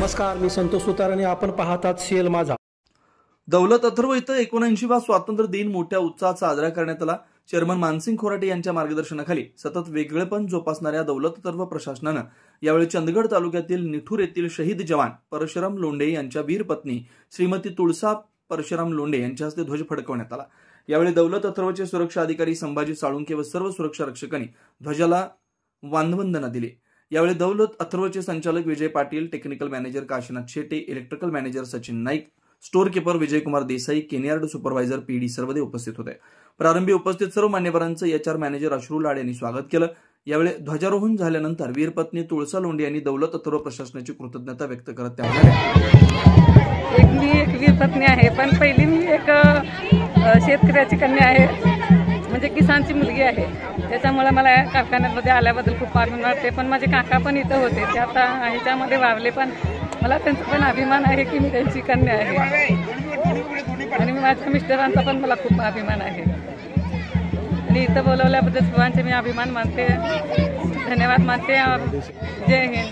नमस्कार, मी संतोष सुतार आणि आपण पाहतात सीएल माझा. दौलत अथर्व इथं 79वा स्वातंत्र्य दिन मोठ्या उत्साहात साजरा करण्यात आला. चेअरमन मानसिंग खोराटे यांच्या मार्गदर्शनाखाली सतत वेगळेपण जोपासणाऱ्या दौलत अथर्व प्रशासनानं यावेळी चंदगड तालुक्यातील निठूर येथील शहीद जवान परशुराम लोंढे यांच्या वीर पत्नी श्रीमती तुळसा परशुराम लोंढे यांच्या हस्ते ध्वज फडकवण्यात आला. यावेळी दौलत अथर्वचे सुरक्षा अधिकारी संभाजी साळुंके व सर्व सुरक्षा रक्षकांनी ध्वजाला मानवंदना दिली. यावेळी दौलत अथर्वचे संचालक Vijay Patil, technical manager Kashinath Shete, electrical manager Sachin Naik, store keeper Vijaykumar Desai, cane yard supervisor PD Sarvade उपस्थित होते. प्रारंभी उपस्थित सर्व मान्यवरांचं एचआर मॅनेजर अश्रू लाड यांनी स्वागत केलं. यावेळी ध्वजारोहण झाल्यानंतर वीरपत्नी तुळसा लोंढे यांनी दौलत अथर्व प्रशासनाची कृतज्ञता व्यक्त करत त्या म्हणाल्या, मी एक वीरपत्नी आहे, पण पहिली मी एक शेतकऱ्याची कन्या आहे, म्हणजे किसानची मुलगी आहे. त्याच्यामुळे मला कारखान्यामध्ये आल्याबद्दल खूप अभिमान वाटते. पण माझे काका पण इथं होते, ते आता ह्याच्यामध्ये वारले, पण मला त्यांचा पण अभिमान आहे की मी त्यांची कन्या आहे. आणि माझ्या मिस्टरांचा पण मला खूप अभिमान आहे. आणि इथं बोलवल्याबद्दल सर्वांचे मी अभिमान मानते, धन्यवाद मानते. जय हिंद.